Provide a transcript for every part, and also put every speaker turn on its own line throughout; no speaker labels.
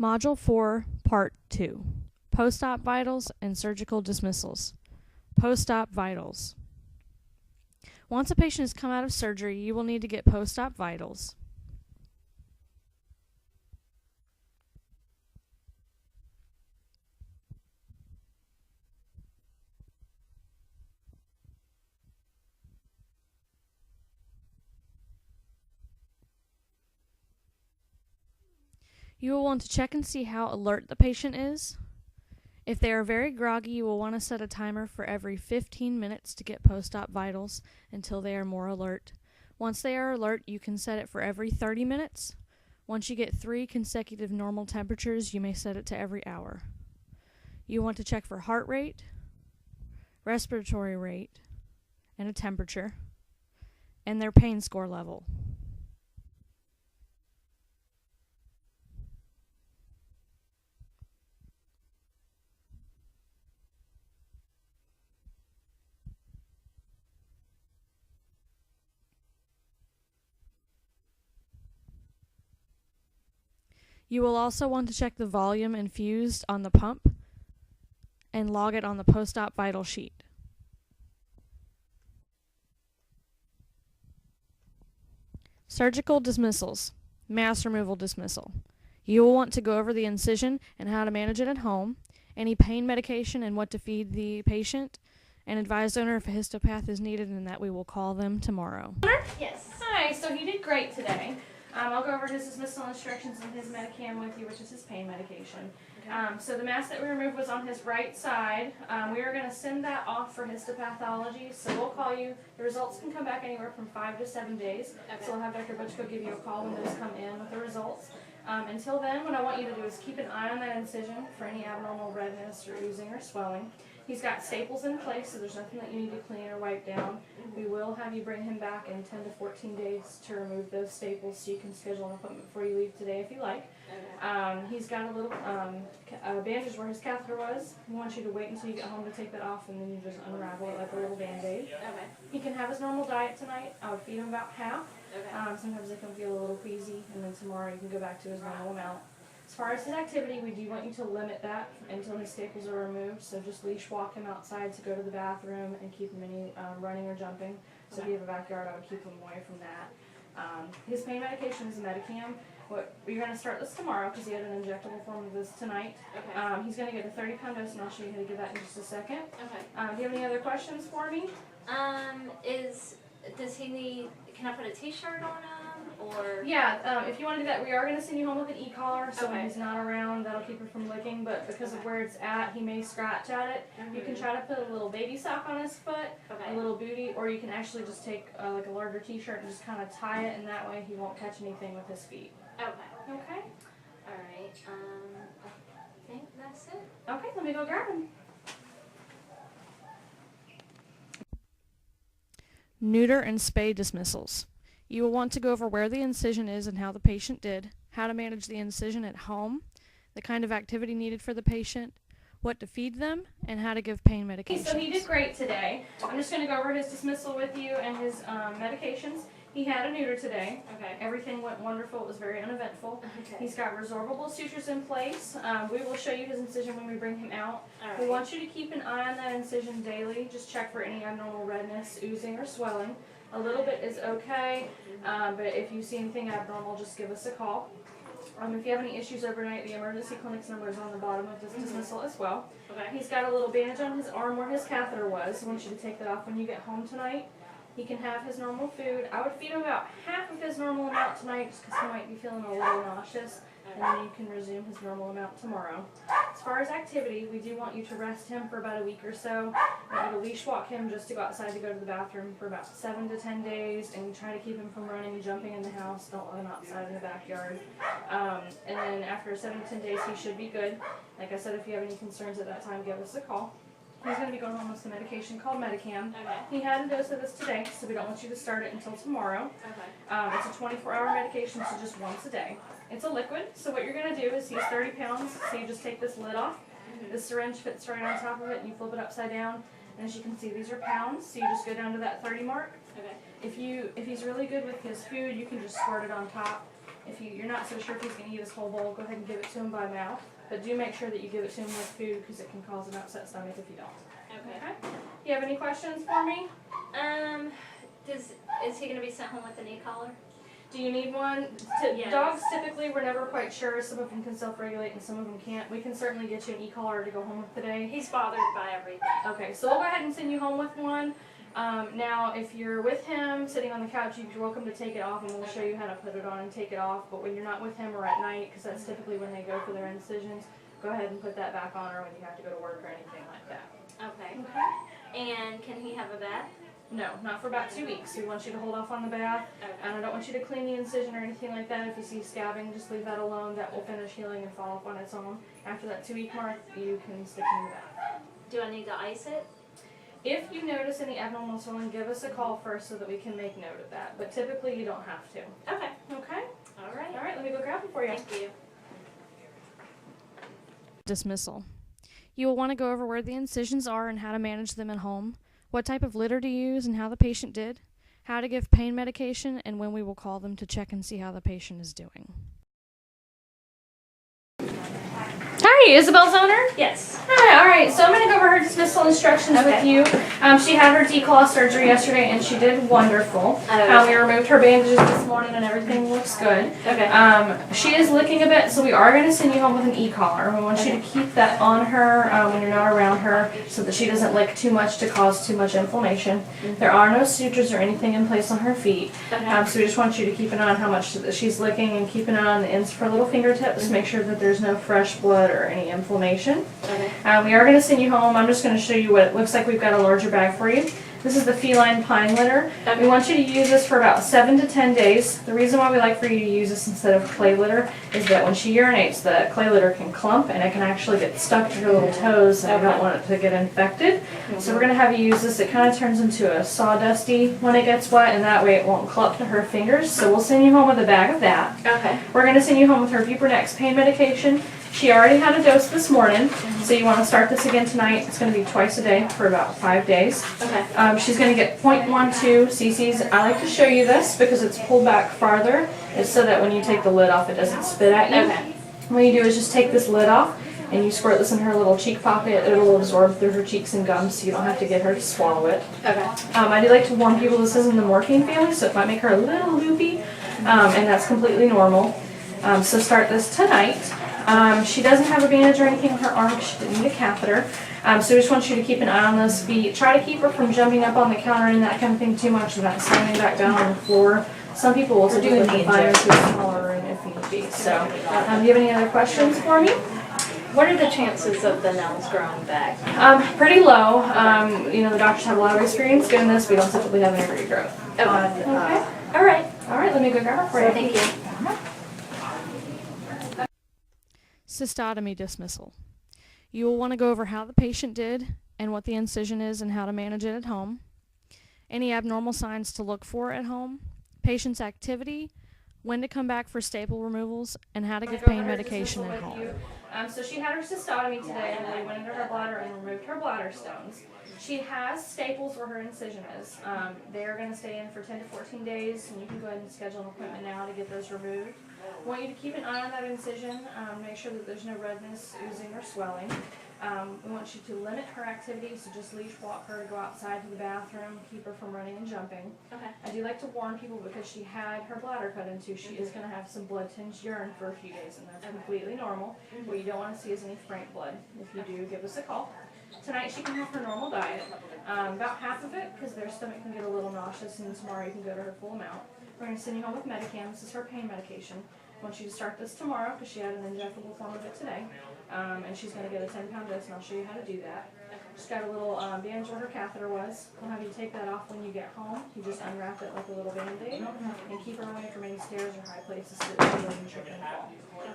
Module 4, Part 2, Post-op vitals and surgical dismissals. Post-op vitals. Once a patient has come out of surgery, you will need to get post-op vitals. You will want to check and see how alert the patient is. If they are very groggy, you will want to set a timer for every 15 minutes to get post-op vitals until they are more alert. Once they are alert, you can set it for every 30 minutes. Once you get 3 consecutive normal temperatures, you may set it to every hour. You want to check for heart rate, respiratory rate, and a temperature, and their pain score level. You will also want to check the volume infused on the pump and log it on the post-op vital sheet. Surgical dismissals. Mass removal dismissal. You will want to go over the incision and how to manage it at home, any pain medication and what to feed the patient, and advise owner if a histopath is needed and that we will call them tomorrow.
Yes.
Hi, so he did great today. I'll go over his dismissal instructions and his Medicam with you, which is his pain medication.
Okay.
So the mass that we removed was on his right side. We are going to send that off for histopathology, so we'll call you. The results can come back anywhere from 5 to 7 days,
Okay.
so we'll have Dr. Butchko give you a call when those come in with the results. Until then, what I want you to do is keep an eye on that incision for any abnormal redness or oozing or swelling. He's got staples in place, so there's nothing that you need to clean or wipe down. We will have you bring him back in 10 to 14 days to remove those staples, so you can schedule an appointment before you leave today if you like.
Okay.
He's got a little bandage where his catheter was. We want you to wait until you get home to take that off, and then you just unravel it like a little band-aid.
Okay.
He can have his normal diet tonight. I would feed him about half.
Okay.
Sometimes they can feel a little queasy, and then tomorrow you can go back to his normal amount. As far as his activity, we do want you to limit that until his staples are removed, so just leash walk him outside to go to the bathroom and keep him any running or jumping. So if you have a backyard, I would keep him away from that. His pain medication is a Medicam. You're going to start this tomorrow because he had an injectable form of this tonight.
Okay.
He's going to get a 30-pound dose, and I'll show you how to give that in just a second.
Okay.
Do you have any other questions for me?
Does he need? Can I put a T-shirt on him or?
Yeah, if you want to do that, we are going to send you home with an e-collar, so when
Okay.
he's not around, that'll keep him from licking, but because of where it's at, he may scratch at it. You can try to put a little baby sock on his foot,
Okay.
a little bootie, or you can actually just take like a larger t-shirt and just kind of tie it, and that way he won't catch anything with his feet.
Okay.
Okay?
All right. I think that's it.
Okay, let me go grab him. Neuter and spay dismissals. You will want to go over where the incision is and how the patient did, how to manage the incision at home, the kind of activity needed for the patient, what to feed them, and how to give pain medications. So he did great today. I'm just going to go over his dismissal with you and his medications. He had a neuter today.
Okay.
Everything went wonderful. It was very uneventful.
Okay.
He's got resorbable sutures in place. We will show you his incision when we bring him out.
All
We
right.
want you to keep an eye on that incision daily. Just check for any abnormal redness, oozing, or swelling. A little bit is okay, but if you see anything abnormal, just give us a call. If you have any issues overnight, the emergency clinic's number is on the bottom of this dismissal as well.
Okay.
He's got a little bandage on his arm where his catheter was. I want you to take that off when you get home tonight. He can have his normal food. I would feed him about half of his normal amount tonight just because he might be feeling a little nauseous, and then you can resume his normal amount tomorrow. As far as activity, we do want you to rest him for about a week or so. We want you to leash walk him just to go outside to go to the bathroom for about 7 to 10 days, and try to keep him from running and jumping in the house. Don't let him outside in the backyard. And then after 7 to 10 days, he should be good. Like I said, if you have any concerns at that time, give us a call. He's going to be going home with some medication called Medicam.
Okay.
He had a dose of this today, so we don't want you to start it until tomorrow.
Okay.
It's a 24-hour medication, so just once a day. It's a liquid, so what you're going to do is he's 30 pounds, so you just take this lid off. The syringe fits right on top of it, and you flip it upside down. And as you can see, these are pounds, so you just go down to that 30 mark.
Okay.
If he's really good with his food, you can just squirt it on top. If you're not so sure if he's going to eat his whole bowl, go ahead and give it to him by mouth. But do make sure that you give it to him with food because it can cause an upset stomach if you don't. Okay. You have any questions for me?
Is he going to be sent home with an e-collar?
Do you need one?
Yes.
Dogs typically, we're never quite sure. Some of them can self-regulate and some of them can't. We can certainly get you an e-collar to go home with today.
He's bothered by everything.
Okay, so we'll go ahead and send you home with one. Now, if you're with him sitting on the couch, you're welcome to take it off and we'll show you how to put it on and take it off. But when you're not with him or at night, because that's typically when they go for their incisions, go ahead and put that back on or when you have to go to work or anything like that.
Okay. And can he have a bath?
No, not for about 2 weeks. We want you to hold off on the bath.
Okay.
And I don't want you to clean the incision or anything like that. If you see scabbing, just leave that alone. That will finish healing and fall off on its own. After that 2-week mark, you can stick in the bath.
Do I need to ice it?
If you notice any abnormal swelling, give us a call first so that we can make note of that. But typically, you don't have to.
Okay.
Okay?
All right.
All right, let me go grab it for you.
Thank you.
Dismissal. You will want to go over where the incisions are and how to manage them at home, what type of litter to use and how the patient did, how to give pain medication, and when we will call them to check and see how the patient is doing.
Hi, Isabel's owner?
Yes.
Hi, all right, so I'm going to go over her dismissal instructions with you. She had her declaw surgery yesterday and she did wonderful. We removed her bandages this morning and everything looks good.
Okay.
She is licking a bit, so we are going to send you home with an e-collar. We want you to keep that on her when you're not around her so that she doesn't lick too much to cause too much inflammation. There are no sutures or anything in place on her feet. So we just want you to keep an eye on how much she's licking and keep an eye on the ends of her little fingertips. Make sure that there's no fresh blood or any inflammation. We are going to send you home. I'm just going to show you what it looks like. We've got a larger bag for you. This is the feline pine litter. We want you to use this for about 7 to 10 days. The reason why we like for you to use this instead of clay litter is that when she urinates, the clay litter can clump and it can actually get stuck to her little toes and I don't want it to get infected. So we're going to have you use this. It kind of turns into a sawdusty when it gets wet and that way it won't clump to her fingers. So we'll send you home with a bag of that.
Okay.
We're going to send you home with her Buprenex pain medication. She already had a dose this morning, so you want to start this again tonight. It's going to be twice a day for about 5 days.
Okay.
She's going to get 0.12 cc's. I like to show you this because it's pulled back farther. It's so that when you take the lid off, it doesn't spit at you.
Okay.
What you do is just take this lid off and you squirt this in her little cheek pocket. It'll absorb through her cheeks and gums, so you don't have to get her to swallow it.
Okay.
I do like to warn people this is in the morphine family, so it might make her a little loopy, and that's completely normal. So start this tonight. She doesn't have a bandage or anything on her arm because she didn't need a catheter. So we just want you to keep an eye on those feet. Try to keep her from jumping up on the counter and that kind of thing too much and not slamming back down on the floor. Some people will typically confine her to a smaller room if need be. So, do you have any other questions for me?
What are the chances of the nails growing back?
Pretty low. The doctors have a lot of experience doing this. We don't typically have any regrowth.
Okay. All right.
All right, let me go grab her for you.
Thank you.
Cystotomy dismissal. You will want to go over how the patient did and what the incision is and how to manage it at home. Any abnormal signs to look for at home. Patient's activity, when to come back for staple removals, and how to give pain medication at home.
So she had her cystotomy today and they went into her bladder and removed her bladder stones. She has staples where her incision is. They are going to stay in for 10 to 14 days and you can go ahead and schedule an appointment now to get those removed. I want you to keep an eye on that incision, make sure that there's no redness, oozing, or swelling. We want you to limit her activity, so just leash walk her to go outside to the bathroom, keep her from running and jumping.
Okay.
I do like to warn people because she had her bladder cut into, she is going to have some blood-tinged urine for a few days, and that's completely normal. What you don't want to see is any frank blood. If you do, give us a call. Tonight she can have her normal diet, about half of it because their stomach can get a little nauseous, and tomorrow you can go to her full amount. We're going to send you home with Medicam. This is her pain medication. I want you to start this tomorrow because she had an injectable form of it today. And she's going to get a 10-pound dose, and I'll show you how to do that. She's got a little bandage where her catheter was. We'll have you take that off when you get home. You just unwrap it like a little Band-Aid and keep her away from any stairs or high places so that she doesn't trip and fall.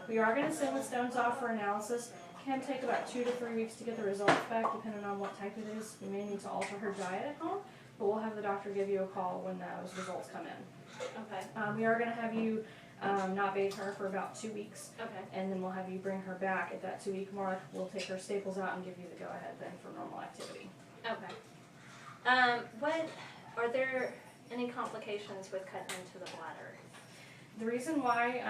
We are going to send the stones off for analysis. It can take about 2 to 3 weeks to get the results back, depending on what type it is. We may need to alter her diet at home, but we'll have the doctor give you a call when those results come in.
Okay.
We are going to have you not bathe her for about 2 weeks.
Okay.
And then we'll have you bring her back at that 2-week mark. We'll take her staples out and give you the go-ahead then for normal activity.
Okay. What are there any complications with cutting into the bladder?
The reason why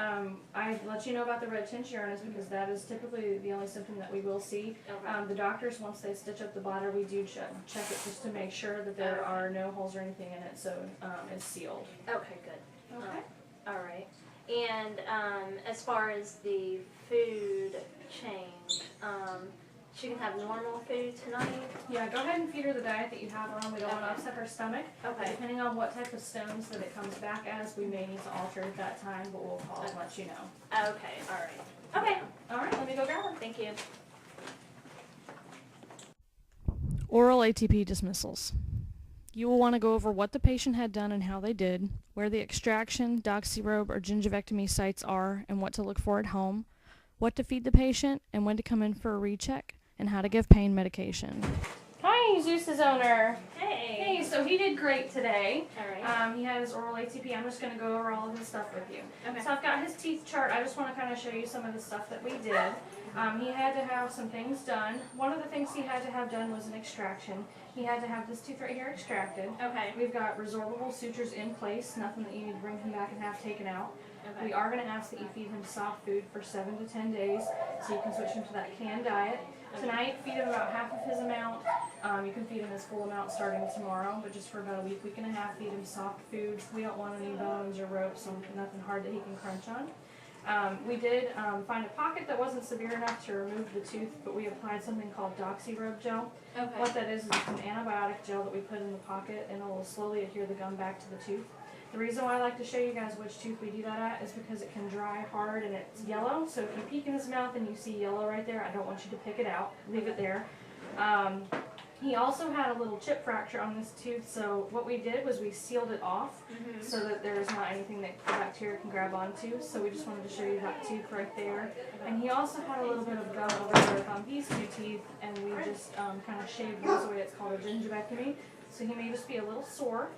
I let you know about the red tinge urine is because that is typically the only symptom that we will see.
Okay.
The doctors, once they stitch up the bladder, we do check it just to make sure that there are no holes or anything in it, so it's sealed.
Okay, good.
Okay.
All right. And as far as the food change, she can have normal food tonight?
Yeah, go ahead and feed her the diet that you have her on. We don't want to upset her stomach.
Okay.
Depending on what type of stones that it comes back as, we may need to alter it at that time, but we'll call and let you know.
Okay, all right. Okay,
All right, let me go grab her.
thank you.
Oral ATP dismissals. You will want to go over what the patient had done and how they did, where the extraction, doxyrobe, or gingivectomy sites are and what to look for at home, what to feed the patient, and when to come in for a recheck, and how to give pain medication.
Hi, Zeus's owner.
Hey.
Hey, so he did great today.
All right.
He had his oral ATP. I'm just going to go over all of his stuff with you.
Okay.
So I've got his teeth chart. I just want to kind of show you some of the stuff that we did. He had to have some things done. One of the things he had to have done was an extraction. He had to have this tooth right here extracted.
Okay.
We've got resorbable sutures in place, nothing that you need to bring him back and have taken out.
Okay.
We are going to ask that you feed him soft food for 7 to 10 days so you can switch him to that canned diet. Tonight, feed him about half of his amount. You can feed him his full amount starting tomorrow, but just for about a week and a half, feed him soft foods. We don't want any bones or ropes, so nothing hard that he can crunch on. We did find a pocket that wasn't severe enough to remove the tooth, but we applied something called doxyrobe gel.
Okay.
What that is it's an antibiotic gel that we put in the pocket, and it will slowly adhere the gum back to the tooth. The reason why I like to show you guys which tooth we do that at is because it can dry hard and it's yellow. So if you peek in his mouth and you see yellow right there, I don't want you to pick it out. Leave it there. He also had a little chip fracture on this tooth, so what we did was we sealed it off so that there's not anything that the bacteria can grab onto. So we just wanted to show you that tooth right there. And he also had a little bit of gum overgrowth on these two teeth, and we just kind of shaved those away. It's called a gingivectomy. So he may just be a little sore.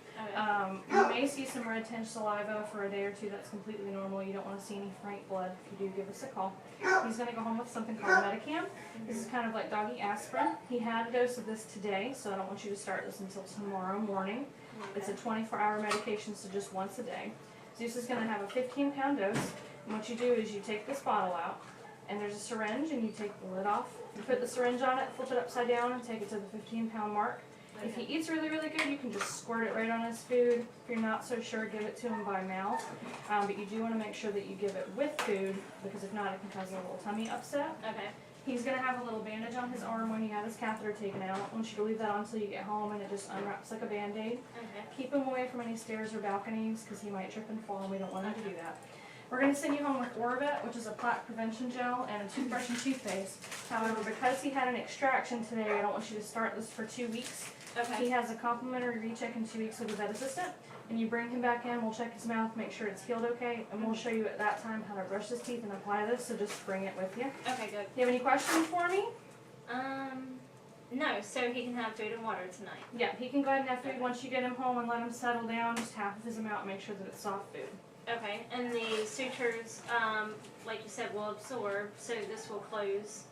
You may see some red tinge saliva for a day or two. That's completely normal. You don't want to see any frank blood. If you do, give us a call. He's going to go home with something called Medicam. This is kind of like doggy aspirin. He had a dose of this today, so I don't want you to start this until tomorrow morning. It's a 24-hour medication, so just once a day. Zeus is going to have a 15-pound dose. And what you do is you take this bottle out, and there's a syringe, and you take the lid off. You put the syringe on it, flip it upside down, and take it to the 15-pound mark. If he eats really, really good, you can just squirt it right on his food. If you're not so sure, give it to him by mouth. But you do want to make sure that you give it with food, because if not, it can cause a little tummy upset.
Okay.
He's going to have a little bandage on his arm when he had his catheter taken out. I want you to leave that on until you get home, and it just unwraps like a Band-Aid.
Okay.
Keep him away from any stairs or balconies, because he might trip and fall, and we don't want him to do that. We're going to send you home with Orbit, which is a plaque prevention gel, and a toothbrush and toothpaste. However, because he had an extraction today, I don't want you to start this for 2 weeks.
Okay.
He has a complimentary recheck in 2 weeks with a vet assistant, and you bring him back in, we'll check his mouth, make sure it's healed okay, and we'll show you at that time how to brush his teeth and apply this, so just bring it with you.
Okay, good.
Do you have any questions for me?
No, so he can have food and water tonight.
Yeah, he can go ahead and have food once you get him home and let him settle down, just half of his amount, make sure that it's soft food.
Okay, and the sutures, like you said, will absorb, so this will close.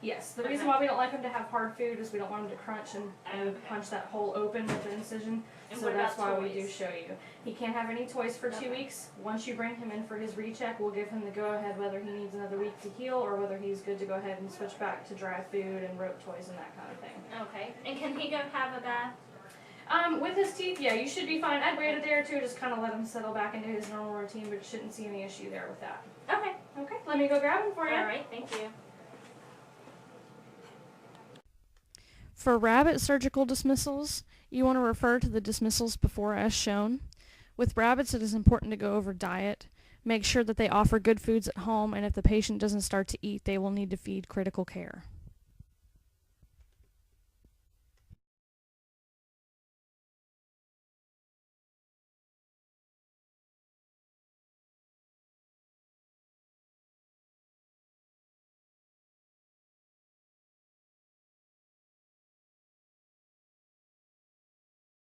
Yes, the reason why we don't like him to have hard food is we don't want him to crunch and punch that hole open with the incision.
And
So
what
that's why
about
we do
toys?
show you. He can't have any toys for 2 weeks. Once you bring him in for his recheck, we'll give him the go-ahead whether he needs another week to heal or whether he's good to go ahead and switch back to dry food and rope toys and that kind of thing.
Okay, and can he go have a bath?
With his teeth, yeah, you should be fine. I'd wait a day or two, just kind of let him settle back into his normal routine, but shouldn't see any issue there with that.
Okay.
Okay, let me go grab him for you.
All right, thank you.
For rabbit surgical dismissals, you want to refer to the dismissals before as shown. With rabbits, it is important to go over diet, make sure that they offer good foods at home, and if the patient doesn't start to eat, they will need to feed critical care.